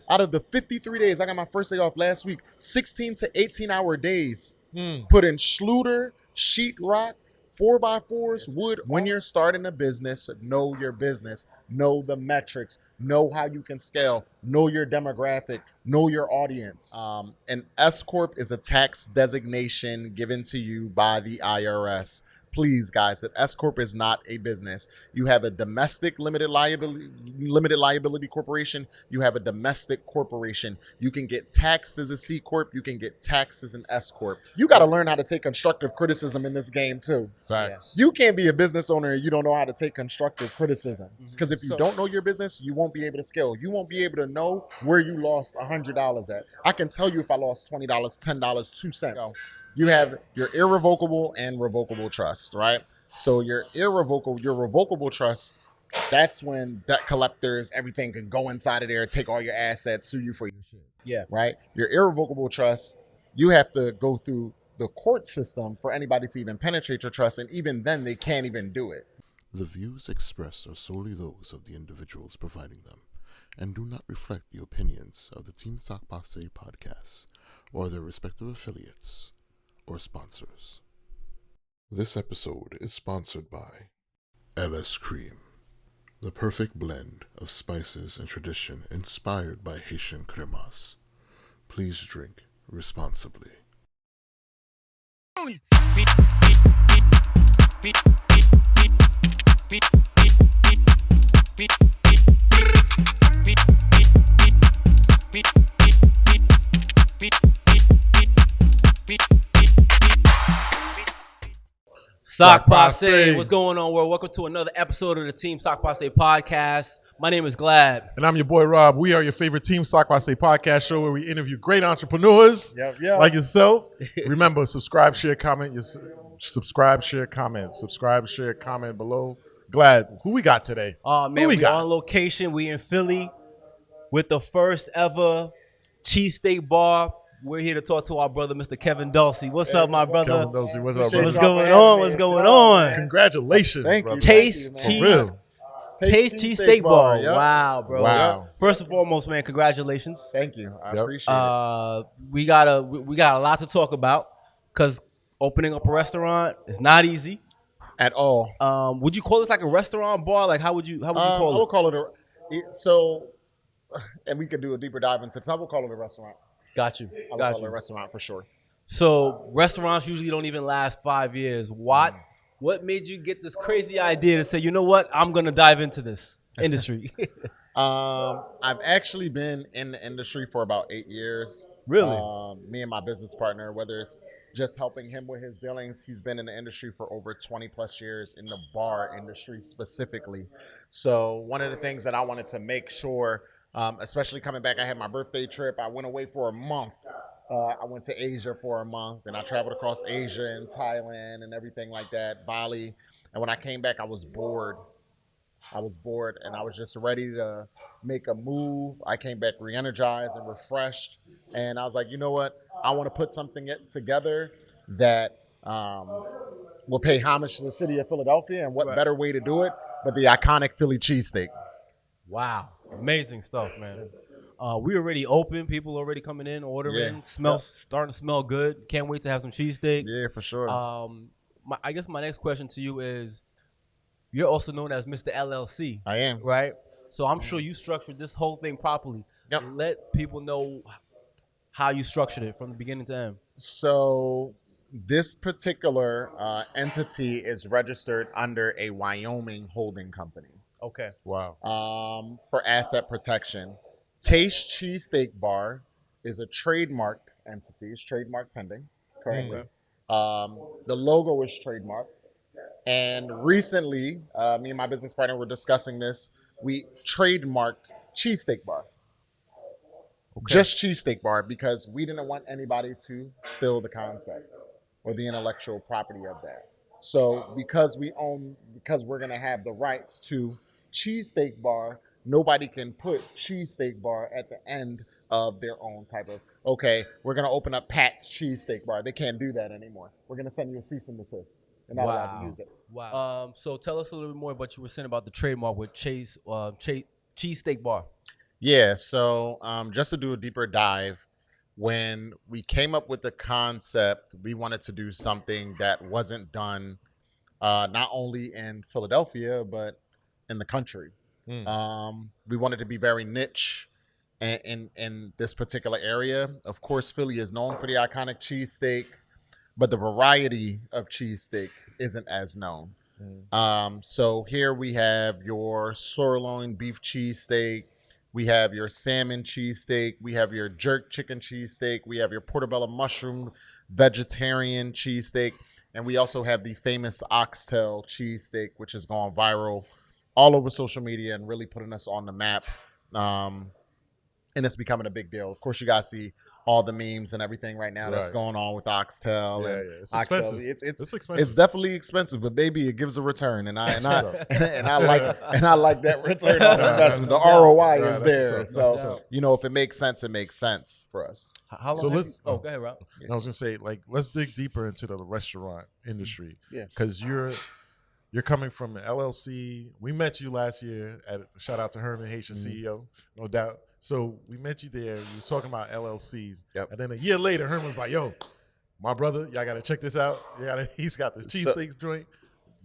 Out of the 53 days, I got my first day off last week, 16 to 18 hour days. Put in Schluter, sheetrock, 4x4s, wood. When you're starting a business, know your business, know the metrics, know how you can scale, know your demographic, know your audience. An S Corp is a tax designation given to you by the IRS. Please, guys, an S Corp is not a business. You have a domestic limited liability corporation. You have a domestic corporation. You can get taxed as a C Corp. You can get taxed as an S Corp. You got to learn how to take constructive criticism in this game, too. Facts. You can't be a business owner and you don't know how to take constructive criticism. Because if you don't know your business, you won't be able to scale. You won't be able to know where you lost $100 at. I can tell you if I lost $20, $10, 2 cents. You have your irrevocable and revocable trust, right? So your revocable trust, that's when debt collectors, everything can go inside of there, take all your assets, sue you for your shit. Yeah. Right? Your irrevocable trust, you have to go through the court system for anybody to even penetrate your trust, and even then they can't even do it. The views expressed are solely those of the individuals providing them and do not reflect the opinions of the Team Sock Passe podcast or their respective affiliates or sponsors. This episode is sponsored by LS Cream, the perfect blend of spices and tradition inspired by Haitian cremas. Please drink responsibly. Sock Passe, what's going on, world? Welcome to another episode of the Team Sock Passe podcast. My name is Glad. And I'm your boy Rob. We are your favorite Team Sock Passe podcast show where we interview great entrepreneurs like yourself. Remember, subscribe, share, comment. Subscribe, share, comment. Subscribe, share, comment below. Glad. Who we got today? Oh, man, we on location. We in Philly with the first ever cheesesteak bar. We're here to talk to our brother, Mr. Kevin Dulcie. What's up, my brother? Kevin Dulcie. What's up, brother? What's going on? What's going on? Congratulations, Thank brother. you. Taste For cheese. Taste cheesesteak bar. Yep. Wow, bro. Wow. First and foremost, man, congratulations. Thank you. I appreciate it. We got a lot to talk about because opening up a restaurant is not easy At all. Would you call this like a restaurant bar? Like how would you I call would it? call it so, and we could do a deeper dive into this. I would call it a restaurant. Got you. I would call it a restaurant for sure. So restaurants usually don't even last 5 years. What made you get this crazy idea to say, you know what, I'm gonna dive into this industry? I've actually been in the industry for about 8 years. Really? Me and my business partner, whether it's just helping him with his dealings, he's been in the industry for over 20 plus years in the bar industry specifically. So one of the things that I wanted to make sure, especially coming back, I had my birthday trip. I went away for a month. I went to Asia for a month, and I traveled across Asia and Thailand and everything like that, Bali. And when I came back, I was bored. And I was just ready to make a move. I came back re-energized and refreshed. And I was like, you know what? I want to put something together that will pay homage to the city of Philadelphia. And what better way to do it but the iconic Philly cheesesteak. Wow. Amazing stuff, man. We already open. People already coming in, ordering. Starting to smell good. Can't wait to have some cheesesteak. Yeah, for sure. I guess my next question to you is, you're also known as Mr. LLC. I am. Right? So I'm sure you structured this whole thing properly. Yep. Let people know how you structured it from the beginning to end. So this particular entity is registered under a Wyoming holding company. Okay. Wow. For asset protection. Taste Cheesesteak Bar is a trademarked entity. It's trademark pending currently. The logo is trademarked. And recently, me and my business partner were discussing this. We trademarked Cheesesteak Bar. Okay. Just Cheesesteak Bar, because we didn't want anybody to steal the concept or the intellectual property of that. So because we're going to have the rights to Cheesesteak Bar, nobody can put Cheesesteak Bar at the end of their own type of, okay, we're going to open up Pat's Cheesesteak Bar. They can't do that anymore. We're going to send you a cease and desist. You're not allowed to use it. Wow. So tell us a little bit more about what you were saying about the trademark with Cheesesteak Bar. Yeah, so just to do a deeper dive, when we came up with the concept, we wanted to do something that wasn't done not only in Philadelphia, but in the country. We wanted to be very niche in this particular area. Of course, Philly is known for the iconic cheesesteak, but the variety of cheesesteak isn't as known. So here we have your sirloin beef cheesesteak. We have your salmon cheesesteak. We have your jerk chicken cheesesteak. We have your portobello mushroom vegetarian cheesesteak. And we also have the famous oxtail cheesesteak, which has gone viral all over social media and really putting us on the map. And it's becoming a big deal. Of course, you guys see all the memes and everything right now that's going on with oxtail. Yeah, and it's oxtail. expensive. It's expensive. It's definitely expensive, but baby, it gives a return, and I like that return on investment. The ROI is there. So if it makes sense, it makes sense for us. How long? So let's. Go ahead, Rob. I was gonna say, let's dig deeper into the restaurant industry. Yeah, because you're coming from an LLC. We met you last year shout out to Herman, Haitian CEO, no doubt. So we met you there. You were talking about LLCs. Yep. And then a year later, Herman was like, yo, my brother, y'all got to check this out. He's got this cheesesteaks joint.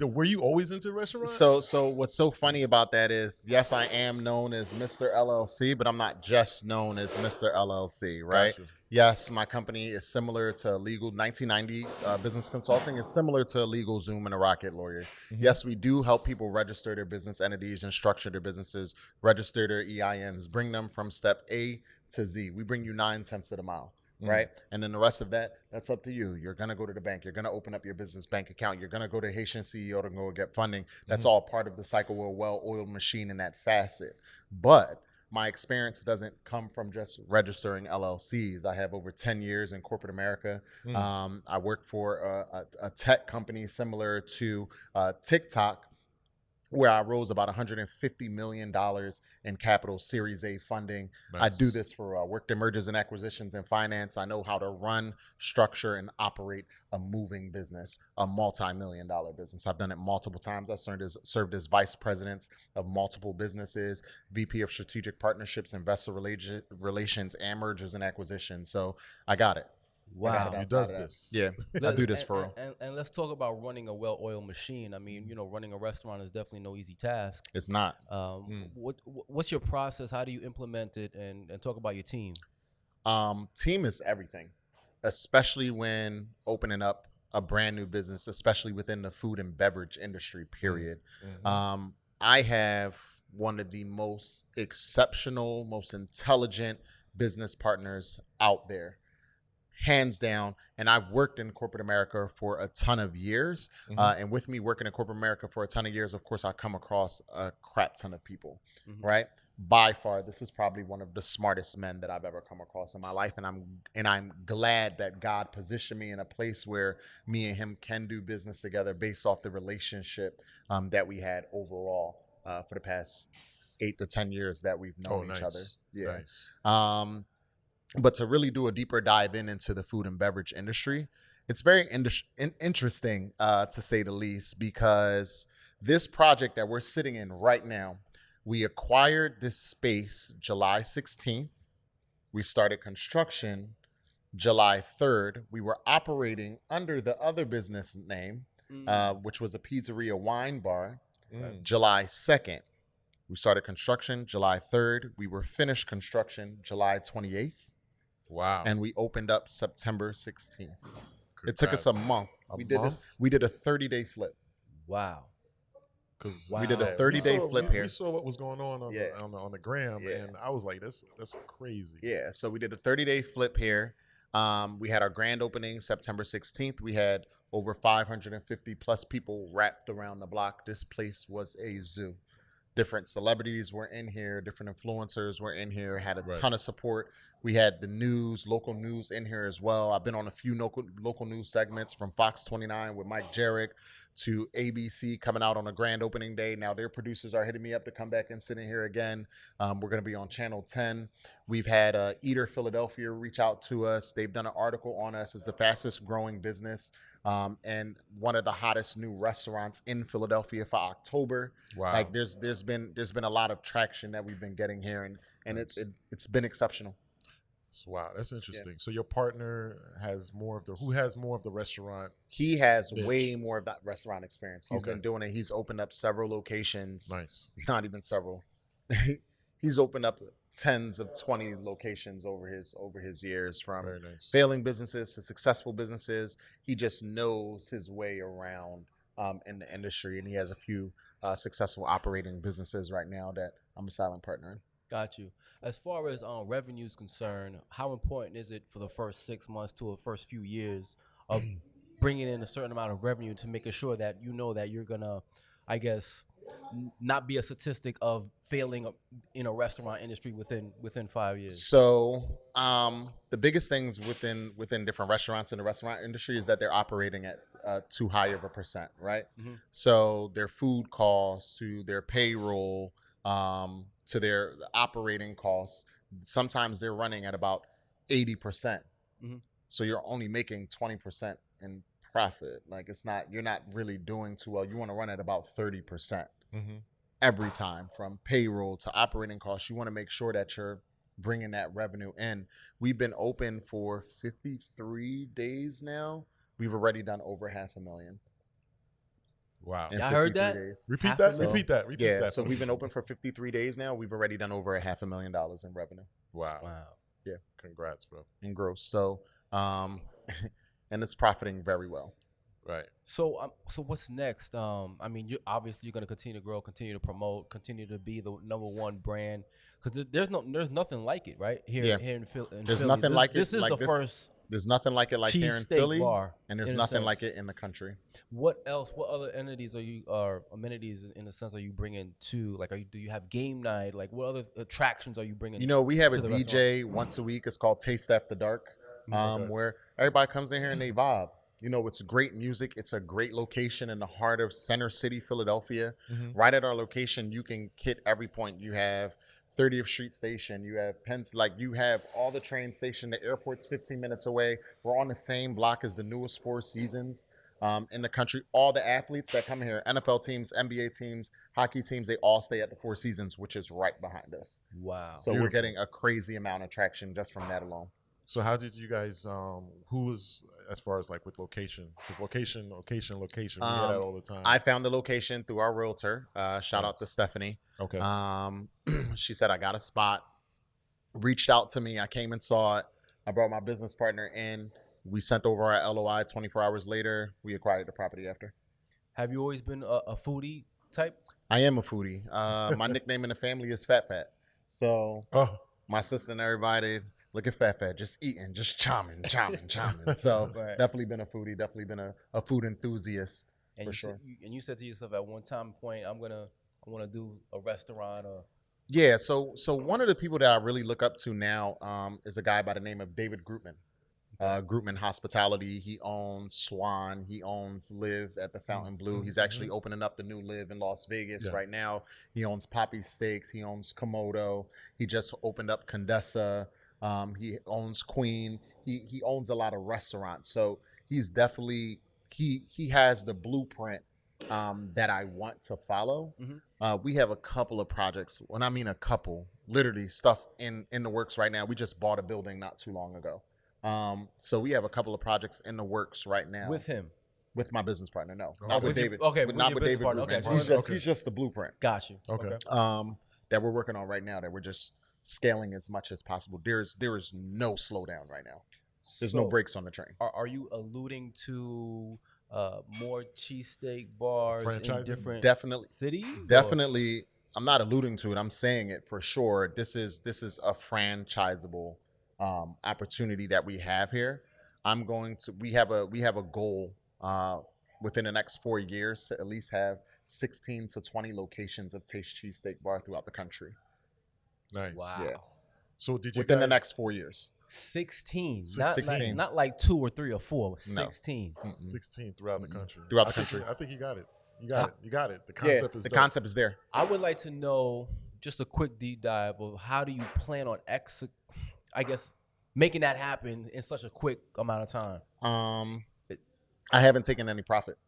Were you always into restaurants? So what's so funny about that is, yes, I am known as Mr. LLC, but I'm not just known as Mr. LLC, right? Gotcha. Yes, my company is similar to Legal 1990 Business Consulting. It's similar to Legal Zoom and a Rocket Lawyer. Yes, we do help people register their business entities and structure their businesses, register their EINs, bring them from step A to Z. We bring you 9/10 of the mile. Right. And then the rest of that's up to you. You're going to go to the bank. You're going to open up your business bank account. You're going to go to Haitian CEO to go get funding. That's all part of the cycle. We're a well-oiled machine in that facet. But my experience doesn't come from just registering LLCs. I have over 10 years in corporate America. I work for a tech company similar to TikTok, where I rose about $150 million in capital Series A funding. Nice. I do this for worked in mergers and acquisitions and finance. I know how to run, structure, and operate a moving business, a multi-million-dollar business. I've done it multiple times. I've served as vice presidents of multiple businesses, VP of strategic partnerships, investor relations, and mergers and acquisitions. So I got it. Wow, he does this. Yeah, I do this for real. And let's talk about running a well-oiled machine. I mean, running a restaurant is definitely no easy task. It's not. What's your process? How do you implement it? And talk about your team. Team is everything, especially when opening up a brand new business, especially within the food and beverage industry, period. I have one of the most exceptional, most intelligent business partners out there. Hands down. And I've worked in corporate America for a ton of years. And with me working in corporate America for a ton of years, of course, I come across a crap ton of people, right? By far, this is probably one of the smartest men that I've ever come across in my life. And I'm glad that God positioned me in a place where me and him can do business together based off the relationship that we had overall for the past 8 to 10 years that we've known each other. Yeah. Nice. But to really do a deeper dive into the food and beverage industry, it's very interesting, to say the least, because this project that we're sitting in right now, we acquired this space July 16th. We started construction July 3rd. We were operating under the other business name, which was a pizzeria wine bar, July 2nd. We started construction July 3rd. We were finished construction July 28th. Wow. And we opened up September 16th. It took us a month. We did a 30-day flip. Wow. Because we did a 30-day flip here. We saw what was going on the gram, and I was like, that's crazy. Yeah, so we did a 30-day flip here. We had our grand opening September 16th. We had over 550 plus people wrapped around the block. This place was a zoo. Different celebrities were in here. Different influencers were in here. Had a ton of support. We had the news, local news in here as well. I've been on a few local news segments, from Fox 29 with Mike Jarek to ABC coming out on a grand opening day. Now their producers are hitting me up to come back and sit in here again. We're going to be on Channel 10. We've had Eater Philadelphia reach out to us. They've done an article on us as the fastest growing business and one of the hottest new restaurants in Philadelphia for October. Wow. Like there's been a lot of traction that we've been getting here, and it's been exceptional. Wow, that's interesting. So your partner has more of the restaurant. He has Bitch. way more of that restaurant experience. He's Okay. been doing it. He's opened up several locations. Nice. Not even several. He's opened up tens of 20 locations over his years, from Very nice. failing businesses to successful businesses. He just knows his way around in the industry, and he has a few successful operating businesses right now that I'm a silent partner in. Got you. As far as revenue is concerned, how important is it for the first 6 months to the first few years of bringing in a certain amount of revenue to making sure that you know that you're gonna, I guess, not be a statistic of failing in a restaurant industry within 5 years? So the biggest things within different restaurants in the restaurant industry is that they're operating at too high of a percent, right? Mm-hmm. So their food costs, to their payroll, to their operating costs, sometimes they're running at about 80%. Mm-hmm. So you're only making 20% in profit. Like, you're not really doing too well. You want to run at about 30%. Mm-hmm. Every time, from payroll to operating costs. You want to make sure that you're bringing that revenue in. We've been open for 53 days now. We've already done over $500,000. Wow. in I heard 53 that. days. Repeat Half that. a mil? Repeat that. Repeat Yeah, that. so we've been open for 53 days now. We've already done over $500,000 in revenue Wow. Wow. Congrats, bro. in gross. So, and it's profiting very well. Right. So what's next? I mean, you're going to continue to grow, continue to promote, continue to be the #1 brand, because there's nothing like it, right? Here in Philly. There's nothing like it. This is like the this. first There's nothing like it here in cheesesteak Philly, bar, and there's in a nothing sense. like it in the country. What else? What other entities amenities in a sense are you bringing to? Like, do you have game night? Like, what other attractions are you bringing? We have a to the DJ once a week. It's called Taste After Dark, Okay. where everybody comes in here and they vibe. It's great music. It's a great location in the heart of Center City, Philadelphia. Mhm. Right at our location, you can hit every point. You have 30th Street Station. You have you have all the train station. The airport's 15 minutes away. We're on the same block as the newest Four Seasons in the country. All the athletes that come here, NFL teams, NBA teams, hockey teams, they all stay at the Four Seasons, which is right behind us. Wow. So Beautiful. we're getting a crazy amount of traction just from that alone. So how did you guys? Who was, as far as like with location? Because location. We hear that all the time. I found the location through our realtor. Shout out to Stephanie. Okay. She said, I got a spot. Reached out to me. I came and saw it. I brought my business partner in. We sent over our LOI. 24 hours later, we acquired the property after. Have you always been a foodie type? I am a foodie. My nickname in the family is Fat Fat. So Oh, my sister and everybody, look at Fat Fat, just eating, just chomping. So Right. definitely been a foodie, definitely been a food enthusiast. And For you sure. said, you said to yourself at one time point, I want to do a restaurant or. Yeah, so one of the people that I really look up to now is a guy by the name of David Grootman. Grootman Hospitality. He owns Swan. He owns Live at the Fountain Blue. He's actually opening up the new Live in Las Vegas Yeah. right now. He owns Poppy Steaks. He owns Komodo. He just opened up Condessa. He owns Queen. He owns a lot of restaurants. So he's definitely he has the blueprint that I want to follow. Mhm. We have a couple of projects. When I mean a couple, literally stuff in the works right now. We just bought a building not too long ago. So we have a couple of projects in the works right now With him. with my business partner. No, Okay. not with With your- David. okay, but with not your with business David. partner. Grootman. Okay. Okay. He's just the blueprint. Got you. Okay. That we're working on right now. That we're just scaling as much as possible. There is no slowdown right now. There's no So, brakes on the train. Are you alluding to more cheesesteak bars in Franchising? different Definitely. cities? or- Definitely, I'm not alluding to it. I'm saying it for sure. This is a franchisable opportunity that we have here. We have a goal within the next 4 years to at least have 16 to 20 locations of Taste Cheesesteak Bar throughout the country Nice. Wow. Yeah. So did you within the guys- next 4 years. 16. 16. Not like 2 or 3 or 4. No. 16. 16 throughout the country. Throughout the I think country. I think you got it. You got it. You got it. The Yeah, concept is the dope. concept is there. I would like to know just a quick deep dive of how do you plan on making that happen in such a quick amount of time. I haven't taken any profit,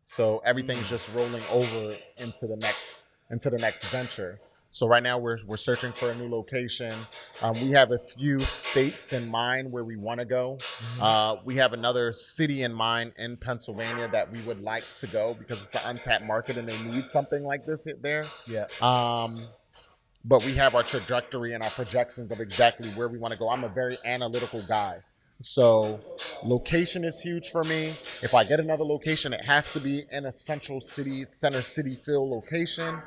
so everything's just rolling over into the next venture. So right now we're searching for a new location. We have a few states in mind where we want to go. We have another city in mind in Pennsylvania that we would like to go because it's an untapped market and they need something like this there. Yeah. But we have our trajectory and our projections of exactly where we want to go. I'm a very analytical guy. So location is huge for me. If I get another location, it has to be in a center city feel location.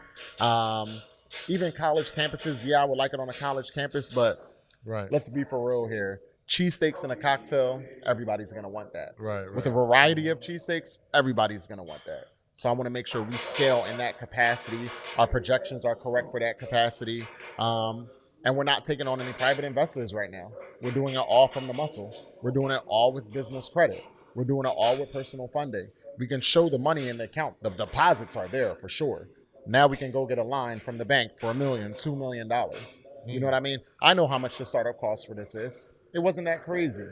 Even college campuses, I would like it on a college campus, but let's be for real here. Cheesesteaks and a cocktail, everybody's going to want that. Right. With a variety of cheesesteaks, everybody's going to want that. So I want to make sure we scale in that capacity. Our projections are correct for that capacity. And we're not taking on any private investors right now. We're doing it all from the muscle. We're doing it all with business credit. We're doing it all with personal funding. We can show the money in the account. The deposits are there for sure. Now we can go get a line from the bank for $1 million, $2 million. You know what I mean? I know how much the startup cost for this is. It wasn't that crazy,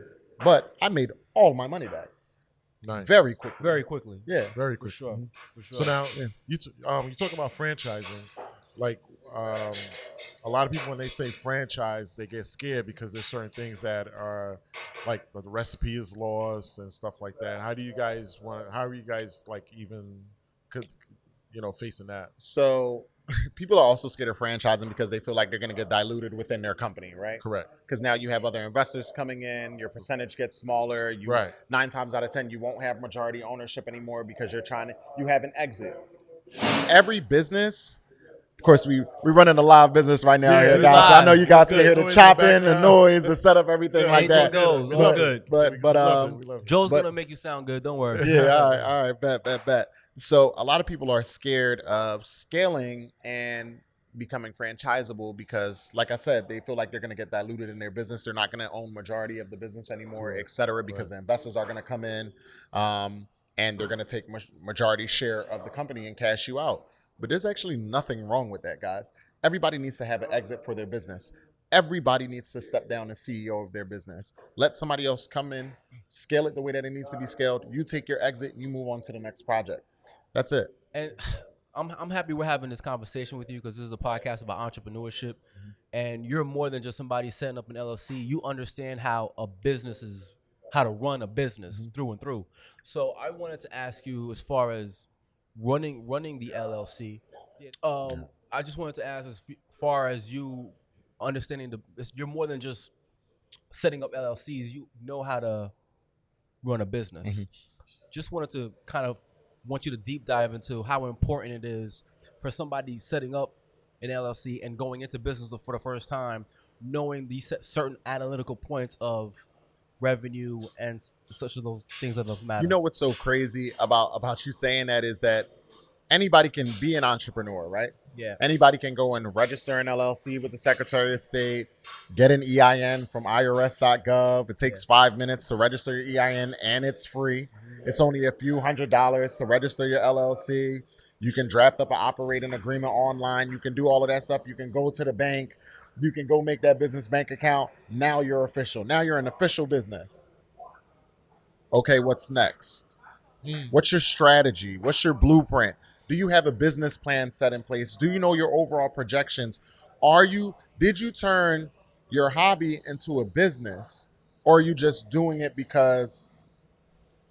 but I made all my money back. Nice. Very quickly. Very quickly. Yeah. Very For quick. sure. For sure. So now you talk about franchising, like a lot of people when they say franchise, they get scared because there's certain things that are like the recipe is lost and stuff like that. How are you guys like even facing that? So people are also scared of franchising because they feel like they're going to get diluted within their company, right? Correct. Because now you have other investors coming in, your percentage gets smaller. 9 times out of 10, you won't have majority ownership anymore because you have an exit. Every business, of course, we're running a live business right now here, guys. So I know you guys can hear the chopping, the noise, the setup, everything like that. Goes. All good. But Joe's going to make you sound good. Don't worry. Yeah, all right, bet. So a lot of people are scared of scaling and becoming franchisable because, like I said, they feel like they're going to get diluted in their business. They're not going to own majority of the business anymore, et cetera, because the investors are going to come in and they're going to take majority share of the company and cash you out. But there's actually nothing wrong with that, guys. Everybody needs to have an exit for their business. Everybody needs to step down as CEO of their business. Let somebody else come in, scale it the way that it needs to be scaled. You take your exit, you move on to the next project. That's it. And I'm happy we're having this conversation with you because this is a podcast about entrepreneurship. And you're more than just somebody setting up an LLC. You understand how to run a business through and through. So I wanted to ask you, as far as running the LLC, I just wanted to ask, as far as you understanding you're more than just setting up LLCs. You know how to run a business. Just wanted to want you to deep dive into how important it is for somebody setting up an LLC and going into business for the first time, knowing these certain analytical points of revenue and such of those things that matter. You know what's so crazy about you saying that is that anybody can be an entrepreneur, right? Yeah. Anybody can go and register an LLC with the Secretary of State, get an EIN from irs.gov. It takes 5 minutes to register your EIN and it's free. It's only a few $100s to register your LLC. You can draft up an operating agreement online. You can do all of that stuff. You can go to the bank. You can go make that business bank account. Now you're official. Now you're an official business. Okay, what's next? What's your strategy? What's your blueprint? Do you have a business plan set in place? Do you know your overall projections? Did you turn your hobby into a business, or are you just doing it because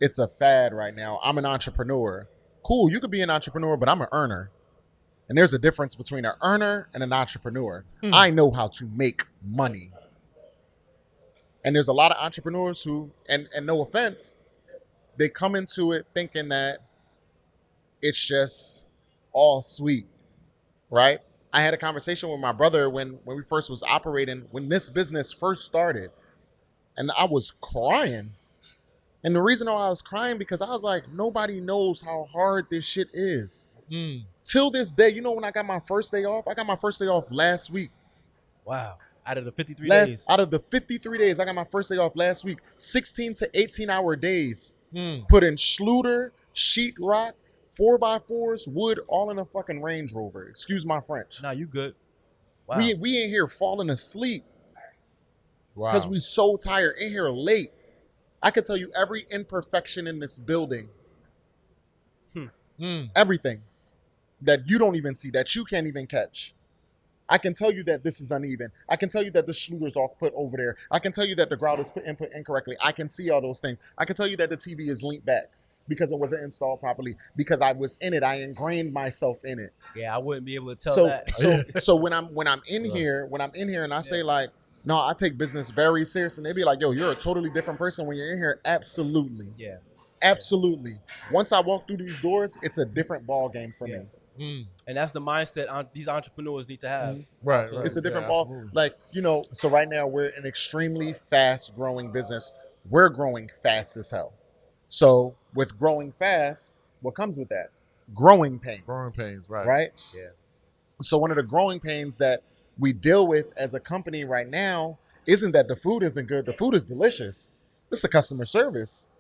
it's a fad right now? I'm an entrepreneur. Cool, you could be an entrepreneur, but I'm an earner. And there's a difference between an earner and an entrepreneur. I know how to make money. And there's a lot of entrepreneurs who, and no offense, they come into it thinking that it's just all sweet, right? I had a conversation with my brother when we first was operating, when this business first started, and I was crying. And the reason why I was crying, because I was like, nobody knows how hard this shit is. Till this day, you know when I got my first day off? I got my first day off last week. Wow. Out of the 53 days? Out of the 53 days, I got my first day off last week. 16 to 18-hour days. Put in Schluter, sheetrock, 4x4s, wood, all in a fucking Range Rover. Excuse my French. Nah, you good. Wow. We in here falling asleep because we so tired. In here late. I could tell you every imperfection in this building. Everything that you don't even see, that you can't even catch. I can tell you that this is uneven. I can tell you that the Schluter's off put over there. I can tell you that the grout is put input incorrectly. I can see all those things. I can tell you that the TV is leaned back because it wasn't installed properly. Because I was in it, I ingrained myself in it. Yeah, I wouldn't be able to tell that. So when I'm in here and I say like, no, I take business very seriously, and they be like, yo, you're a totally different person when you're in here. Absolutely. Yeah. Absolutely. Once I walk through these doors, it's a different ball game for me. And that's the mindset these entrepreneurs need to have. Right. It's a different ball. Absolutely. Like, you know, so right now we're an extremely fast growing business. We're growing fast as hell. So with growing fast, what comes with that? Growing pains. Growing pains, right. Right? Yeah. So one of the growing pains that we deal with as a company right now isn't that the food isn't good. The food is delicious. It's the customer service.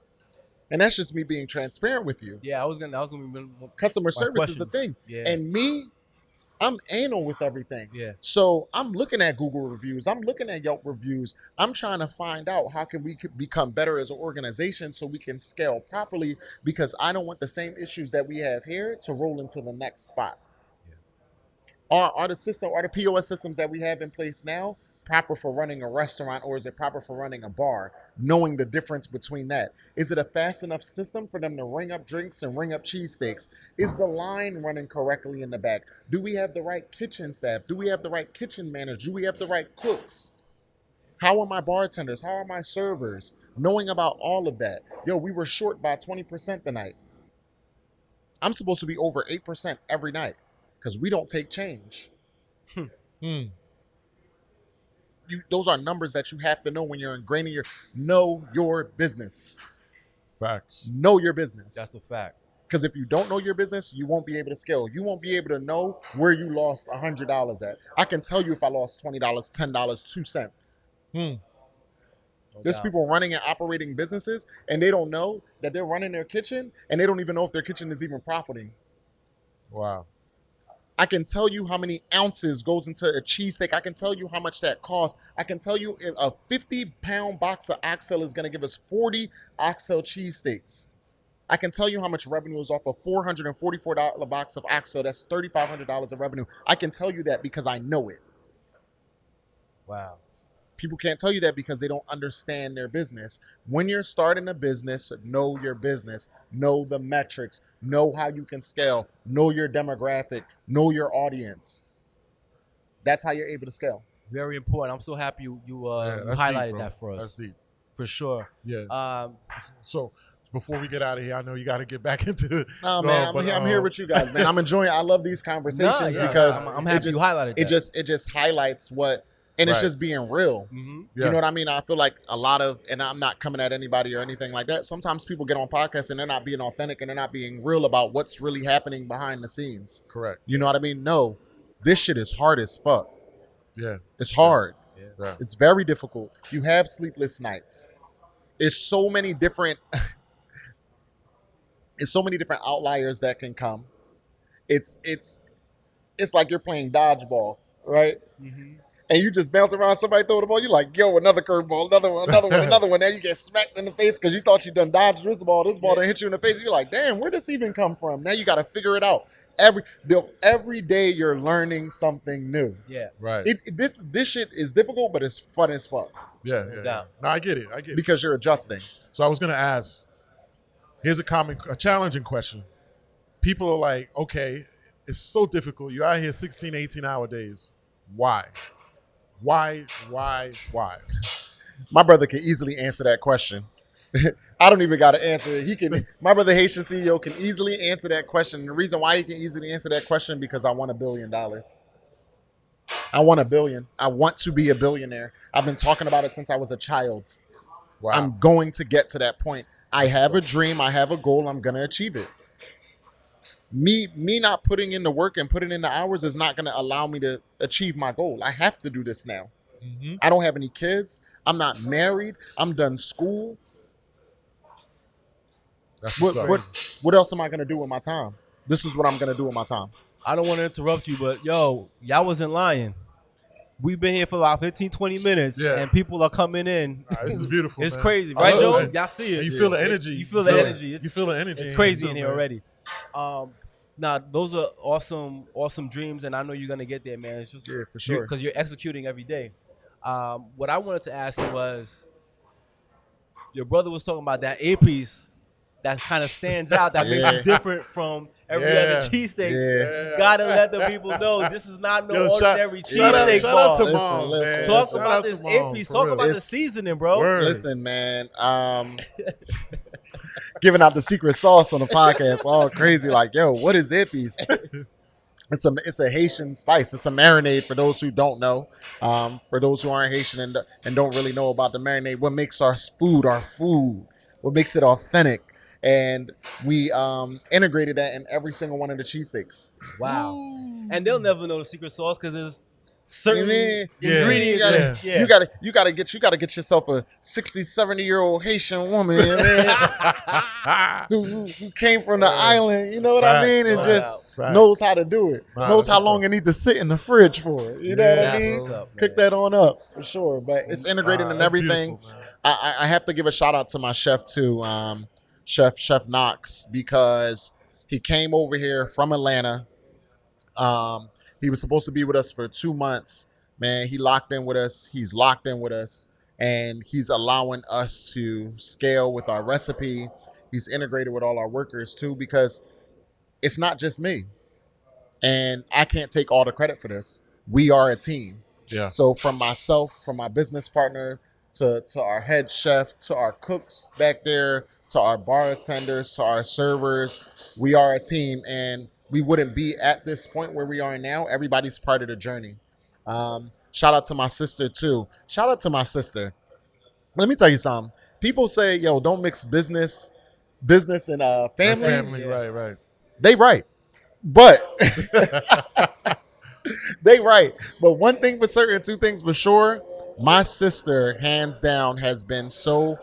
And that's just me being transparent with you. Yeah, I was gonna be customer service is the thing. Yeah. And me, I'm anal with everything. Yeah. So I'm looking at Google reviews. I'm looking at Yelp reviews. I'm trying to find out how can we become better as an organization so we can scale properly, because I don't want the same issues that we have here to roll into the next spot. Yeah. Are the POS systems that we have in place now proper for running a restaurant, or is it proper for running a bar? Knowing the difference between that. Is it a fast enough system for them to ring up drinks and ring up cheesesteaks? Is the line running correctly in the back? Do we have the right kitchen staff? Do we have the right kitchen manager? Do we have the right cooks? How are my bartenders? How are my servers? Knowing about all of that. Yo, we were short by 20% tonight. I'm supposed to be over 8% every night because we don't take change. Those are numbers that you have to know when you're ingraining know your business. Facts. Know your business. That's a fact. Because if you don't know your business, you won't be able to scale. You won't be able to know where you lost $100 at. I can tell you if I lost $20, $10, 2 cents. There's people running and operating businesses, and they don't know that they're running their kitchen, and they don't even know if their kitchen is even profiting. Wow. I can tell you how many ounces goes into a cheesesteak. I can tell you how much that costs. I can tell you if a 50-pound box of oxtail is going to give us 40 oxtail cheesesteaks. I can tell you how much revenue is off a $444 box of oxtail. That's $3,500 of revenue. I can tell you that because I know it. Wow. People can't tell you that because they don't understand their business. When you're starting a business, know your business, know the metrics, know how you can scale, know your demographic, know your audience. That's how you're able to scale. Very important. I'm so happy you highlighted deep, that for us. That's deep. For sure. Yeah. So before we get out of here, I know you got to get back into. No, man, I'm here with you guys, man. I'm enjoying. I love these conversations because I'm happy you highlighted that. It just highlights what. And it's just being real. Mm-hmm. Yeah. You know what I mean? I feel like a lot of, and I'm not coming at anybody or anything like that. Sometimes people get on podcasts and they're not being authentic and they're not being real about what's really happening behind the scenes. Correct. You know what I mean? No, this shit is hard as fuck. Yeah. It's hard. Yeah. It's very difficult. You have sleepless nights. It's so many different, outliers that can come. It's like you're playing dodgeball, right? Mm-hmm. And you just bounce around, somebody throw the ball, you're like, yo, another curveball, another one, another one. Now you get smacked in the face because you thought you done dodged this ball done hit you in the face. You're like, damn, where does this even come from? Now you got to figure it out. Every day you're learning something new. Yeah. Right. This shit is difficult, but it's fun as fuck. Yeah. No, I get it. Because you're adjusting. So I was going to ask, here's a challenging question. People are like, okay, it's so difficult. You're out here 16, 18-hour days. Why? Why? My brother can easily answer that question. I don't even got to answer it. My brother, Haitian CEO, can easily answer that question. And the reason why he can easily answer that question because I want $1 billion. I want $1 billion. I want to be a billionaire. I've been talking about it since I was a child. Wow. I'm going to get to that point. I have a dream. I have a goal. I'm going to achieve it. Me not putting in the work and putting in the hours is not going to allow me to achieve my goal. I have to do this now. Mm-hmm. I don't have any kids. I'm not married. I'm done school. What else am I going to do with my time? This is what I'm going to do with my time. I don't want to interrupt you, but y'all wasn't lying. We've been here for about 15, 20 minutes, and people are coming in. This is beautiful. It's man. crazy, right, Joe? Y'all see it. And you feel the energy. You feel the energy. You feel the energy. It's crazy in here already. Nah, those are awesome dreams, and I know you're gonna get there, man. It's just for sure. because you're executing every day. What I wanted to ask you was, your brother was talking about that A-piece that kind of stands out, that makes it different from every other cheesesteak. Yeah. You gotta let the people know this is not no Yo, ordinary shout out cheesesteak to bar. Mom, Listen, man. Talk Shout about out this to Mom, A-piece. for Talk real. about the seasoning, bro. Word. Listen, man. Giving out the secret sauce on the podcast, all crazy. Like, yo, what is Ippies? It's a Haitian spice. It's a marinade for those who don't know. For those who aren't Haitian and don't really know about the marinade, what makes our food, what makes it authentic. And we integrated that in every single one of the cheesesteaks. Wow. And they'll never know the secret sauce because there's certain Yeah. ingredients. Yeah. You gotta get yourself a 60, 70-year-old Haitian woman, who came from the island, you know what I mean, and just knows how to do it, knows how long it needs to sit in the fridge for. You know what I mean? Cook that on up for sure. But it's integrated in everything. I have to give a shout out to my chef too, Chef Knox, because he came over here from Atlanta. He was supposed to be with us for 2 months. Man, he locked in with us. He's locked in with us, and he's allowing us to scale with our recipe. He's integrated with all our workers too, because it's not just me. And I can't take all the credit for this. We are a team. Yeah. So from myself, from my business partner, to our head chef, to our cooks back there, to our bartenders, to our servers, we are a team, and we wouldn't be at this point where we are now. Everybody's part of the journey. Shout out to my sister too. Shout out to my sister. Let me tell you something. People say, yo, don't mix business and family. Right. They right. But they right. But one thing for certain, two things for sure. My sister, hands down, has been so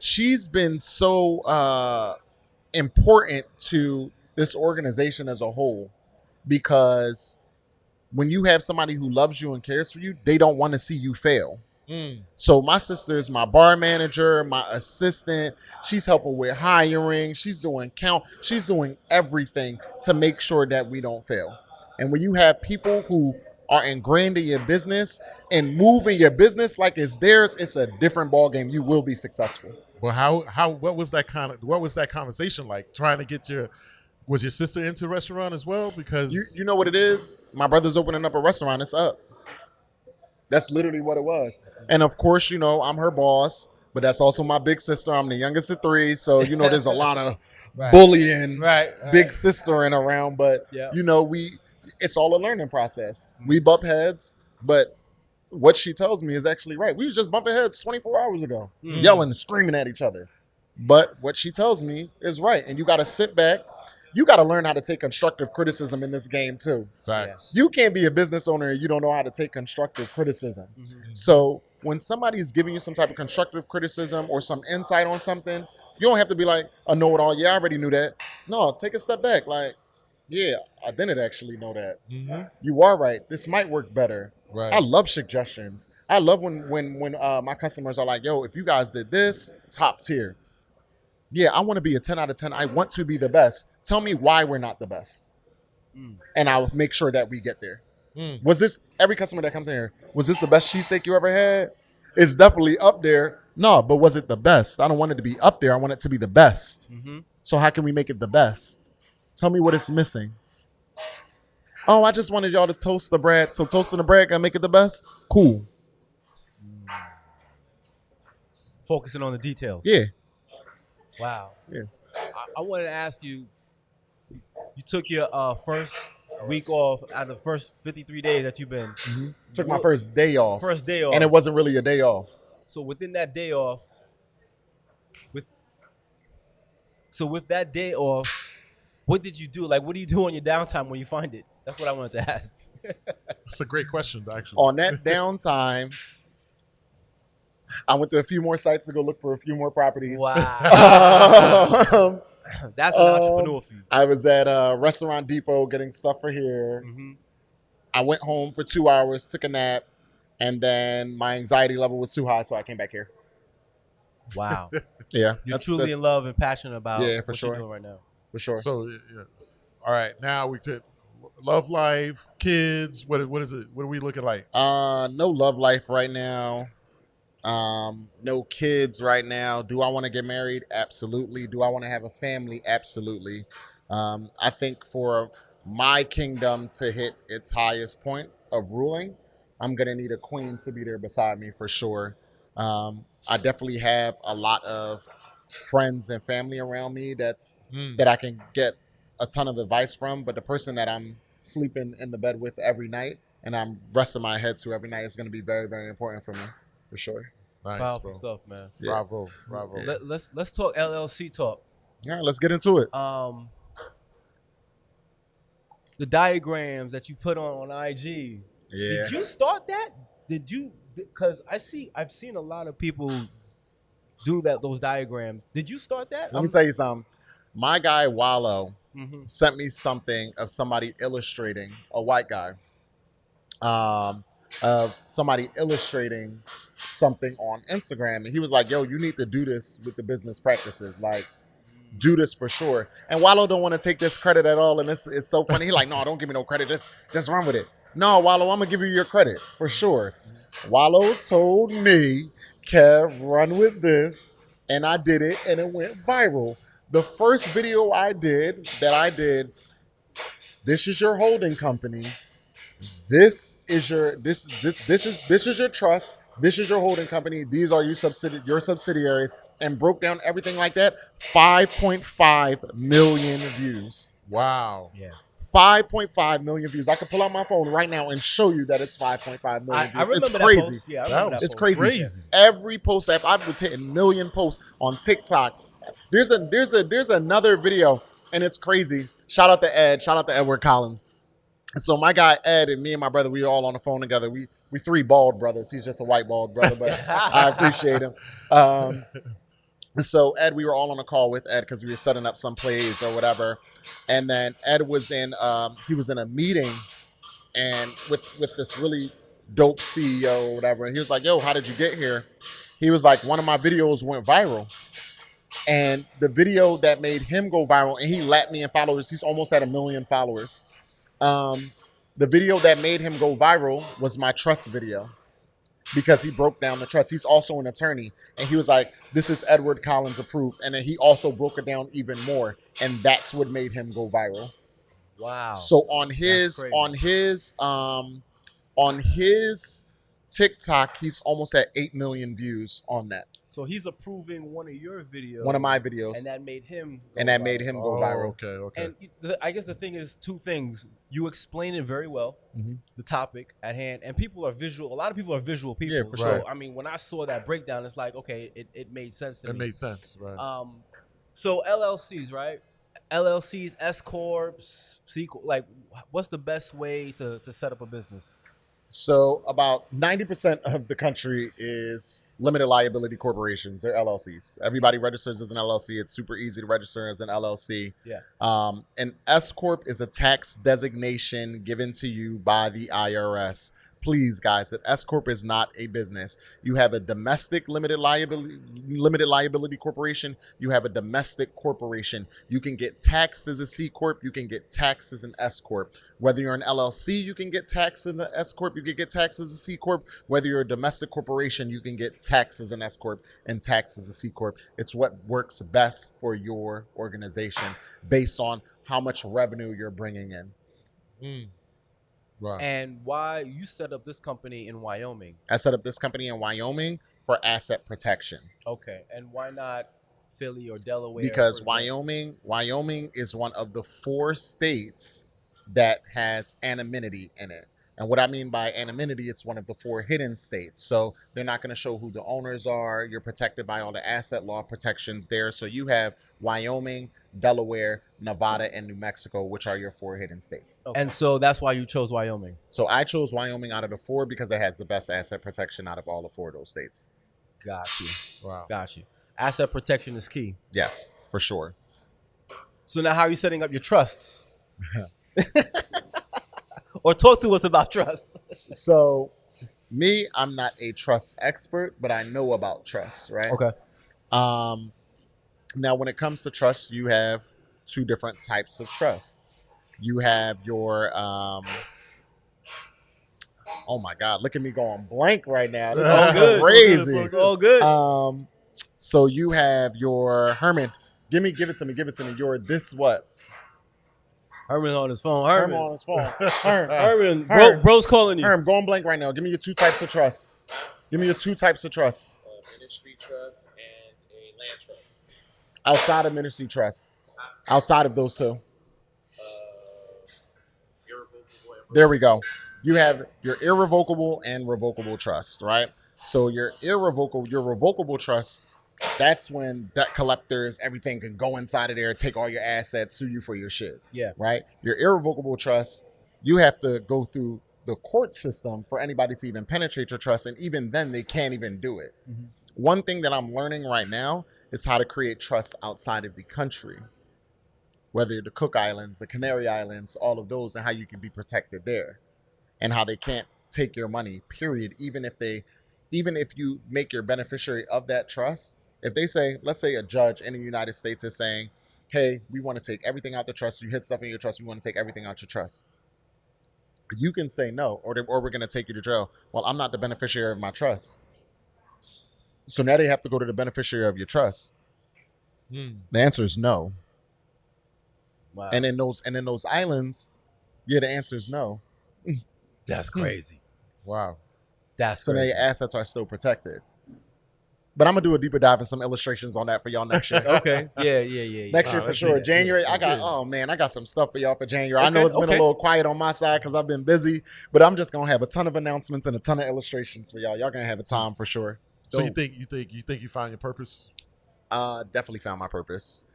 she's been so important to this organization as a whole, because when you have somebody who loves you and cares for you, they don't want to see you fail. So my sister is my bar manager, my assistant. She's helping with hiring. She's doing She's doing everything to make sure that we don't fail. And when you have people who are ingrained in your business and moving your business like it's theirs, it's a different ballgame. You will be successful. Well, what was that conversation like? Trying to get was your sister into restaurant as well? Because you know what it is? My brother's opening up a restaurant. It's up. That's literally what it was. And of course, I'm her boss, but that's also my big sister. I'm the youngest of three. So, there's a lot of bullying, big sistering around. But, it's all a learning process. We bump heads, but what she tells me is actually right. We was just bumping heads 24 hours ago, yelling and screaming at each other. But what she tells me is right. And you got to sit back. You got to learn how to take constructive criticism in this game too. Facts. You can't be a business owner and you don't know how to take constructive criticism. So when somebody's giving you some type of constructive criticism or some insight on something, you don't have to be like a know-it-all. Yeah, I already knew that. No, take a step back. Like, yeah, I didn't actually know that. You are right. This might work better. Right. I love suggestions. I love when my customers are like, yo, if you guys did this, top tier. Yeah, I want to be a 10 out of 10. I want to be the best. Tell me why we're not the best. And I'll make sure that we get there. Was this, every customer that comes in here, was this the best cheesesteak you ever had? It's definitely up there. No, but was it the best? I don't want it to be up there. I want it to be the best. So how can we make it the best? Tell me what it's missing. Oh, I just wanted y'all to toast the bread. So toasting the bread can make it the best? Cool. Focusing on the details. Yeah. Wow. Yeah. I wanted to ask you, you took your first week off out of the first 53 days that you've been. Took my first day off. First day off. And it wasn't really a day off. So within that day off, with that day off, what did you do? Like, what do you do on your downtime when you find it? That's what I wanted to ask. That's a great question, actually. On that downtime, I went to a few more sites to go look for a few more properties. Wow. That's an entrepreneur for you. I was at Restaurant Depot getting stuff for here. I went home for 2 hours, took a nap, and then my anxiety level was too high, so I came back here. Wow. Yeah, You're truly in love and passionate about Yeah, for what sure. you're doing right now. for sure. So, yeah. All right, now we take love life, kids. What is it? What are we looking like? No love life right now. No kids right now. Do I want to get married? Absolutely. Do I want to have a family? Absolutely. I think for my kingdom to hit its highest point of ruling, I'm gonna need a queen to be there beside me for sure. I definitely have a lot of friends and family around me that I can get a ton of advice from, but the person that I'm sleeping in the bed with every night and I'm resting my head to every night is going to be very, very important for me, for sure. Nice, Powerful bro. stuff, man. Yeah. Bravo. Let's talk LLC talk. All right, let's get into it. The diagrams that you put on IG. Yeah. Did you start that? Did you? Because I've seen a lot of people do those diagrams. Did you start that? Let me tell you something. My guy Wallow Mm-hmm. sent me something of somebody illustrating, a white guy, of somebody illustrating something on Instagram. And he was like, yo, you need to do this with the business practices. Like, do this for sure. And Wallow don't want to take this credit at all. And it's so funny. He like, no, don't give me no credit. Just run with it. No, Wallow, I'm going to give you your credit for sure. Wallow told me, Kev, run with this. And I did it, and it went viral. The first video I did, this is your holding company. This is your this is your trust. This is your holding company. These are your subsidiaries, and broke down everything like that. 5.5 million views. Wow. Yeah. 5.5 million views. I could pull out my phone right now and show you that it's 5.5 million views. I remember It's that crazy. post. Yeah, I remember that It's post. crazy. Every post I was hitting million posts on TikTok. There's another video, and it's crazy. Shout out to Ed. Shout out to Edward Collins. And so my guy Ed and me and my brother, we were all on the phone together. We three bald brothers. He's just a white bald brother, but I appreciate him. And so Ed, we were all on a call with Ed because we were setting up some plays or whatever. And then Ed was in a meeting and with this really dope CEO or whatever. And he was like, yo, how did you get here? He was like, one of my videos went viral. And the video that made him go viral, and he lapped me in followers. He's almost at 1 million followers. The video that made him go viral was my trust video because he broke down the trust. He's also an attorney. And he was like, this is Edward Collins approved. And then he also broke it down even more. And that's what made him go viral. Wow. So on his TikTok, he's almost at 8 million views on that. So he's approving one of your videos. One of my videos. And that made him go viral. Okay. And I guess the thing is two things. You explain it very well, the topic at hand, and people are visual. A lot of people are visual people. Yeah, for so, sure. I mean, when I saw that breakdown, it's like, okay, it made sense to me. It made sense, right? So LLCs, right? LLCs, S corps, C corp, like, what's the best way to set up a business? So about 90% of the country is limited liability corporations. They're LLCs. Everybody registers as an LLC. It's super easy to register as an LLC. Yeah. An S corp is a tax designation given to you by the IRS. Please, guys, an S corp is not a business. You have a domestic limited liability corporation. You have a domestic corporation. You can get taxed as a C corp. You can get taxed as an S corp. Whether you're an LLC, you can get taxed as an S corp. You can get taxed as a C corp. Whether you're a domestic corporation, you can get taxed as an S corp and taxed as a C corp. It's what works best for your organization based on how much revenue you're bringing in. Right. And why you set up this company in Wyoming? I set up this company in Wyoming for asset protection. Okay. And why not Philly or Delaware? Because for example? Wyoming is one of the 4 states that has anonymity in it. And what I mean by anonymity, it's one of the 4 hidden states. So they're not going to show who the owners are. You're protected by all the asset law protections there. So you have Wyoming, Delaware, Nevada, and New Mexico, which are your 4 hidden states. Okay. And so that's why you chose Wyoming. So I chose Wyoming out of the 4 because it has the best asset protection out of all the 4 of those states. Got you. Wow. Got you. Asset protection is key. Yes, for sure. So now how are you setting up your trusts? Or talk to us about trust. So me, I'm not a trust expert, but I know about trust, right? Okay. Now, when it comes to trust, you have two different types of trust. You have your oh my God, look at me going blank right now. This All is good. crazy. It's all good. So you have your Herman. Give it to me. Your this what? Herman's on his phone. Herman Herman. on his phone. Herman. Herman. Herman. Bro's calling you. Herm, going blank right now. Give me your two types of trust. Ministry trust and a land trust. Outside of ministry trust. Outside of those two. There we go. You have your irrevocable and revocable trust, right? So your revocable trust, that's when debt collectors, everything can go inside of there, take all your assets, sue you for your shit. Yeah. Right? Your irrevocable trust, you have to go through the court system for anybody to even penetrate your trust, and even then they can't even do it. Mm-hmm. One thing that I'm learning right now is how to create trust outside of the country, whether the Cook Islands, the Canary Islands, all of those, and how you can be protected there, and how they can't take your money, period. Even if you make your beneficiary of that trust, if they say, let's say a judge in the United States is saying, hey, we want to take everything out the trust, you hid stuff in your trust, we want to take everything out your trust. You can say no, or we're going to take you to jail. Well, I'm not the beneficiary of my trust. So now they have to go to the beneficiary of your trust. The answer is no. Wow. And in those islands, yeah, the answer is no. That's crazy. Wow. That's so crazy. now your assets are still protected. But I'm gonna do a deeper dive and some illustrations on that for y'all next year. Okay. Yeah. Next year for sure. January, I got some stuff for y'all for January. I know it's been a little quiet on my side because I've been busy, but I'm just gonna have a ton of announcements and a ton of illustrations for y'all. Y'all gonna have a time for sure. So you think you found your purpose? Definitely found my purpose.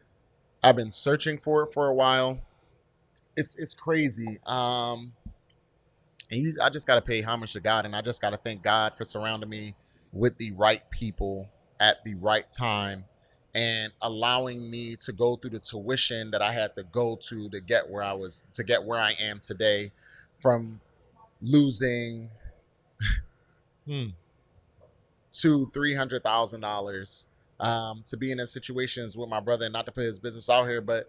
I've been searching for it for a while. It's crazy. I just gotta pay homage to God, and I just gotta thank God for surrounding me with the right people at the right time and allowing me to go through the tuition that I had to go to get where I am today, from losing $200,000-$300,000 to being in situations with my brother, and not to put his business out here, but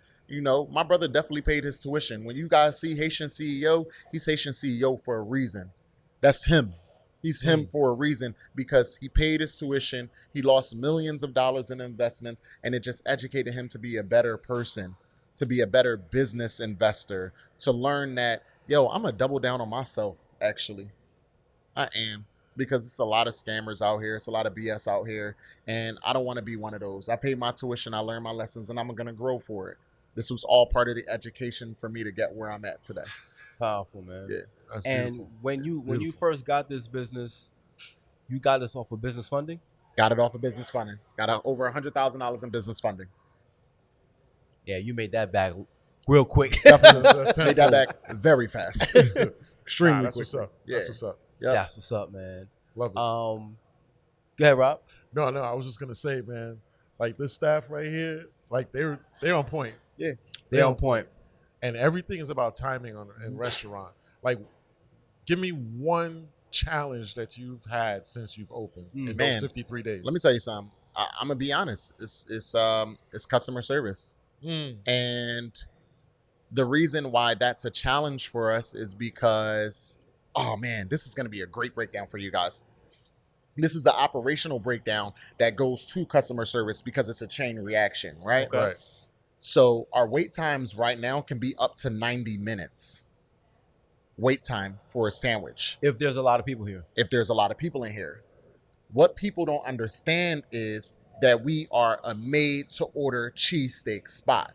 my brother definitely paid his tuition. When you guys see Haitian CEO, he's Haitian CEO for a reason. That's him. He's him for a reason, because he paid his tuition. He lost millions of dollars in investments, and it just educated him to be a better person, to be a better business investor, to learn that, I'm going to double down on myself, actually. I am, because it's a lot of scammers out here. It's a lot of BS out here, and I don't want to be one of those. I paid my tuition. I learned my lessons, and I'm going to grow for it. This was all part of the education for me to get where I'm at today. Powerful, man. Yeah. That's and beautiful. when you first got this business, you got this off of business funding? Got it off of business funding. Got over $100,000 in business funding. Yeah, you made that back real quick. Definitely made that back very fast. Extremely that's quick. what's up. Yeah. That's what's up. Yep. That's what's up, man. Love it. Go ahead, Rob. No, I was just gonna say, man, like this staff right here, like they're on point. Yeah. They're on point. And everything is about timing in restaurant. Like, give me one challenge that you've had since you've opened in those 53 days. Let me tell you something. I'm gonna be honest. It's customer service, and the reason why that's a challenge for us is because, oh man, this is gonna be a great breakdown for you guys. This is the operational breakdown that goes to customer service, because it's a chain reaction, right? Okay. Right. So our wait times right now can be up to 90 minutes. Wait time for a sandwich. If there's a lot of people here. If there's a lot of people in here. What people don't understand is that we are a made-to-order cheesesteak spot,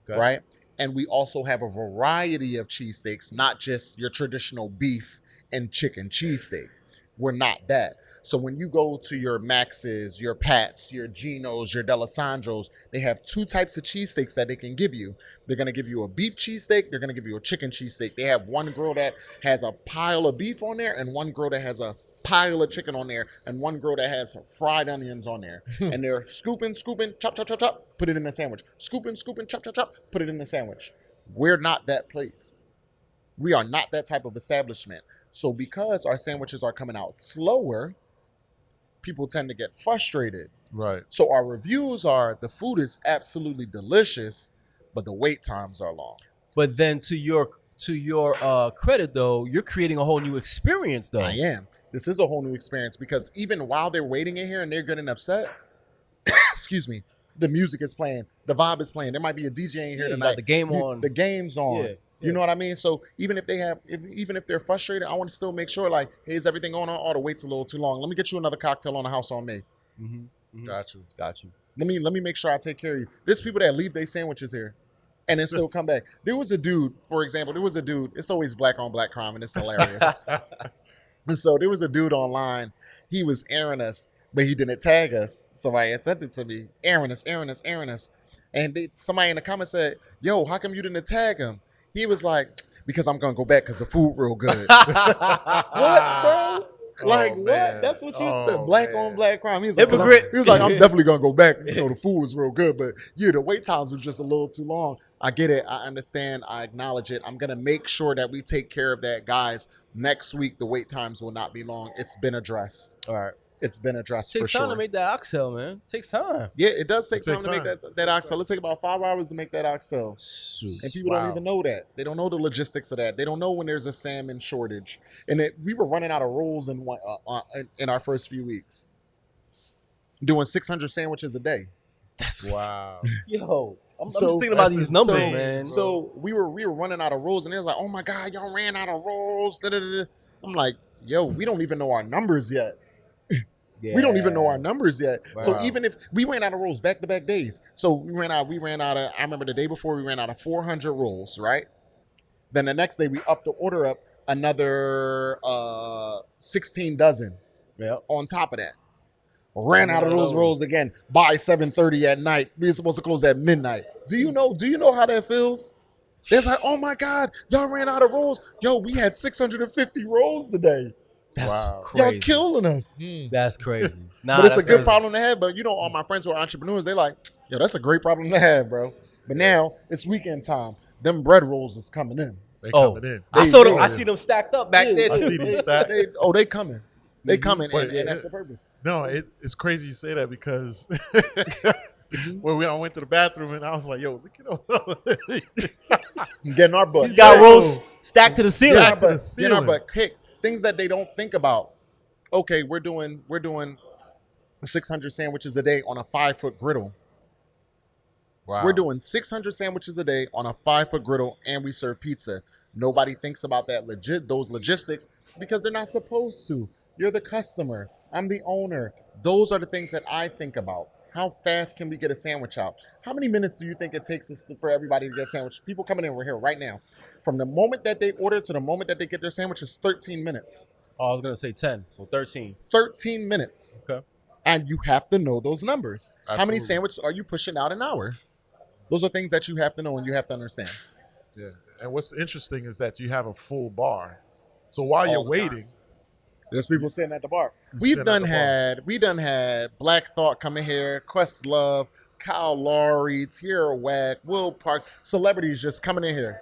right? And we also have a variety of cheesesteaks, not just your traditional beef and chicken cheesesteak. We're not that. So when you go to your Max's, your Pat's, your Geno's, your D'Alessandro's, they have two types of cheesesteaks that they can give you. They're going to give you a beef cheesesteak. They're going to give you a chicken cheesesteak. They have one grill that has a pile of beef on there, and one grill that has a pile of chicken on there, and one grill that has fried onions on there. And they're scooping, chop, chop, chop, chop, put it in the sandwich. Scooping, chop, chop, chop, put it in the sandwich. We're not that place. We are not that type of establishment. So because our sandwiches are coming out slower, people tend to get frustrated. Right. So our reviews are the food is absolutely delicious, but the wait times are long. But then to your credit though, you're creating a whole new experience though. I am. This is a whole new experience because even while they're waiting in here and they're getting upset, excuse me, the music is playing, the vibe is playing. There might be a DJ in here You tonight. got the game on. The game's on. Yeah. You know what I mean? So even if they're frustrated, I want to still make sure like, hey, is everything going on? Oh, the wait's a little too long. Let me get you another cocktail on the house on me. Got you. Let me make sure I take care of you. There's people that leave their sandwiches here and then still come back. There was a dude, for example, it's always black on black crime and it's hilarious. And so there was a dude online, he was airing us, but he didn't tag us. Somebody had sent it to me, airing us. And somebody in the comments said, yo, how come you didn't tag him? He was like, because I'm going to go back because the food real good. What, bro? Like, what? Man. That's what you Oh, black man. on black crime. He's like, Hypocrite. he was like, I'm definitely gonna go back. You know, the food was real good, but yeah, the wait times was just a little too long. I get it. I understand. I acknowledge it. I'm gonna make sure that we take care of that, guys. Next week, the wait times will not be long. It's been addressed. All right. It's been addressed for Takes time sure. to make that oxtail, man. Takes time. Yeah, it does take It time takes to make time. that oxtail. It take about 5 hours to make that oxtail. And people don't even know that. They don't know the logistics of that. They don't know when there's a salmon shortage. And we were running out of rolls in our first few weeks. Doing 600 sandwiches a day. That's Wow. yo. I'm So, just thinking about that's these numbers, insane, man. So we were running out of rolls, and it was like, oh my God, y'all ran out of rolls. Da-da-da-da. I'm like, yo, we don't even know our numbers yet. Yeah. We don't even know our numbers yet. So Wow. even if we ran out of rolls back-to-back days. So we ran out of, I remember the day before we ran out of 400 rolls, right? Then the next day we upped the order up another 16 dozen Yep. on top of that. Ran out of those rolls again by 7:30 at night. We were supposed to close at midnight. Do you know how that feels? They're like, oh my God, y'all ran out of rolls. Yo, we had 650 rolls today. That's Wow. crazy. Y'all killing us. That's crazy. Nah, But it's a that's good crazy. problem to have. But you know, all my friends who are entrepreneurs, they like, yo, that's a great problem to have, bro. But now it's weekend time. Them bread rolls is coming in. They Oh, coming in. I They- saw them. they- I see them stacked up back there I too. see them stacked. They coming. They coming, But and that's the purpose. No, it's crazy you say that because when I went to the bathroom and I was like, yo, look at all. Getting our butt. He's got Yo. rolls stacked to the ceiling. Stacked to the Getting our ceiling. butt kicked. Things that they don't think about. Okay, we're doing 600 sandwiches a day on a 5-foot griddle. Wow. We're doing 600 sandwiches a day on a 5-foot griddle, and we serve pizza. Nobody thinks about those logistics because they're not supposed to. You're the customer. I'm the owner. Those are the things that I think about. How fast can we get a sandwich out? How many minutes do you think it takes for everybody to get a sandwich? People coming in, we're here right now. From the moment that they order to the moment that they get their sandwich is 13 minutes. Oh, I was gonna say 10, so 13. 13 minutes. Okay. And you have to know those numbers. How many Absolutely. sandwiches are you pushing out an hour? Those are things that you have to know and you have to understand. Yeah. And what's interesting is that you have a full bar. So while you're All the time. waiting, There's people sitting at the bar. Sitting at We done had Black Thought come in here, Questlove, Kyle Lowry, Tierra Whack, Will Park, celebrities just coming in here,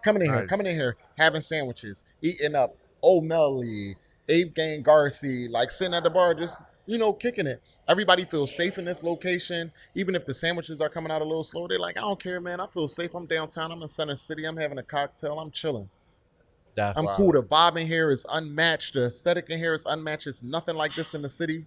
Nice. having sandwiches, eating up. O'Malley, Abe Gang Garcia, like sitting at the bar, just kicking it. Everybody feels safe in this location, even if the sandwiches are coming out a little slow. They're like, I don't care, man. I feel safe. I'm downtown. I'm in Center City. I'm having a cocktail. I'm chilling. That's I'm Wow. cool. The vibe in here is unmatched. The aesthetic in here is unmatched. It's nothing like this in the city.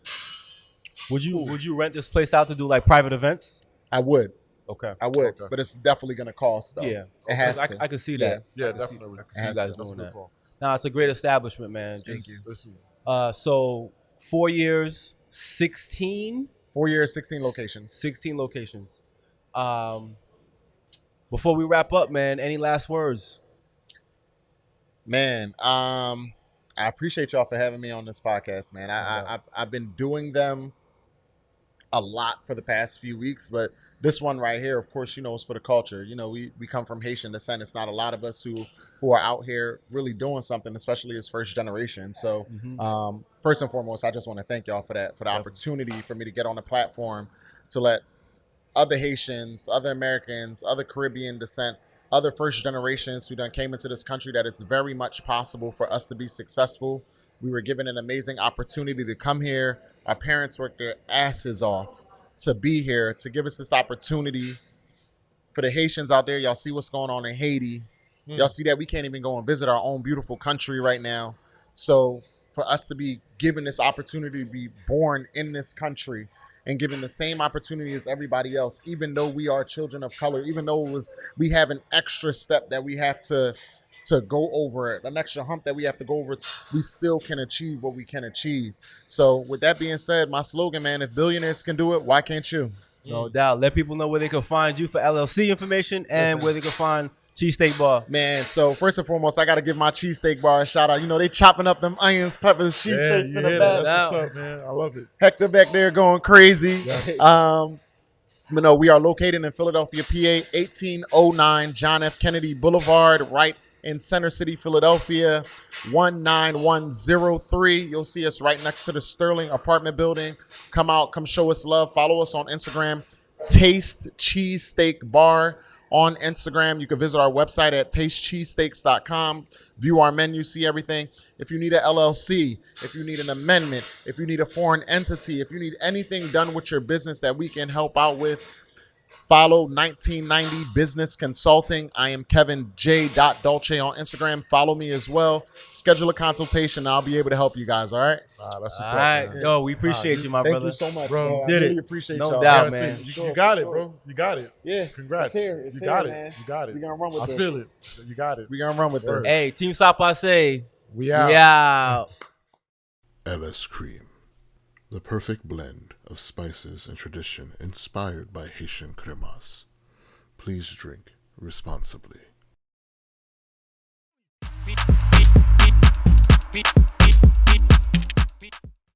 Would you rent this place out to do like private events? I would. Okay. I would. Okay. But it's definitely going to cost, though. Yeah. It has I, to. I can see Yeah. that. yeah, I can see- definitely. I can see Has you guys to. That's a doing good that. call. Nah, it's a great establishment, man. Thank Just, you. This is So 4 years, 16 4 years, 16 locations. locations. Before we wrap up, man, any last words? Man, I appreciate y'all for having me on this podcast, man. I've been doing them a lot for the past few weeks, but this one right here, of course, is for the culture. We come from Haitian descent. It's not a lot of us who are out here really doing something, especially as first generation. So first and foremost, I just want to thank y'all for that, for the opportunity for me to get on the platform to let other Haitians, other Americans, other Caribbean descent, other first generations who done came into this country, that it's very much possible for us to be successful. We were given an amazing opportunity to come here, Our parents worked their asses off to be here, to give us this opportunity. For the Haitians out there, y'all see what's going on in Haiti. Y'all see that we can't even go and visit our own beautiful country right now. So for us to be given this opportunity to be born in this country and given the same opportunity as everybody else, even though we are children of color, even though we have an extra step that we have to go over, an extra hump that we have to go over, we still can achieve what we can achieve. So with that being said, my slogan, man, if billionaires can do it, why can't you? No doubt. Let people know where they can find you for LLC information and where they can find Cheesesteak Bar. Man, so first and foremost, I got to give my Cheesesteak Bar a shout out. You know, they chopping up them onions, peppers, cheesesteaks in the back. That's what's up, man. I love it. Hector back there going crazy. But no, we are located in Philadelphia, PA, 1809 John F. Kennedy Boulevard, right in Center City, Philadelphia, 19103. You'll see us right next to the Sterling apartment building. Come out, come show us love. Follow us on Instagram, Taste Cheesesteak Bar on Instagram. You can visit our website at tastecheesesteaks.com. View our menu, see everything. If you need an LLC, if you need an amendment, if you need a foreign entity, if you need anything done with your business that we can help out with, follow 1990 Business Consulting. I am Kevin J. Dolce on Instagram. Follow me as well. Schedule a consultation and I'll be able to help you guys, all right? That's what's All up, right. man. Yo, we appreciate you, my Thank brother. you so much, Bro, bro. you I did really it. appreciate No y'all. doubt, Yeah, man. You got it, bro. You got it. Yeah. Congrats. It's here. It's You got here, it. man. You got it. We're going to run with I this. feel it. You got it. We're going to run with this. Hey, Team South Passe. We out. Yeah. LS Cream, the perfect blend of spices and tradition inspired by Haitian cremas. Please drink responsibly.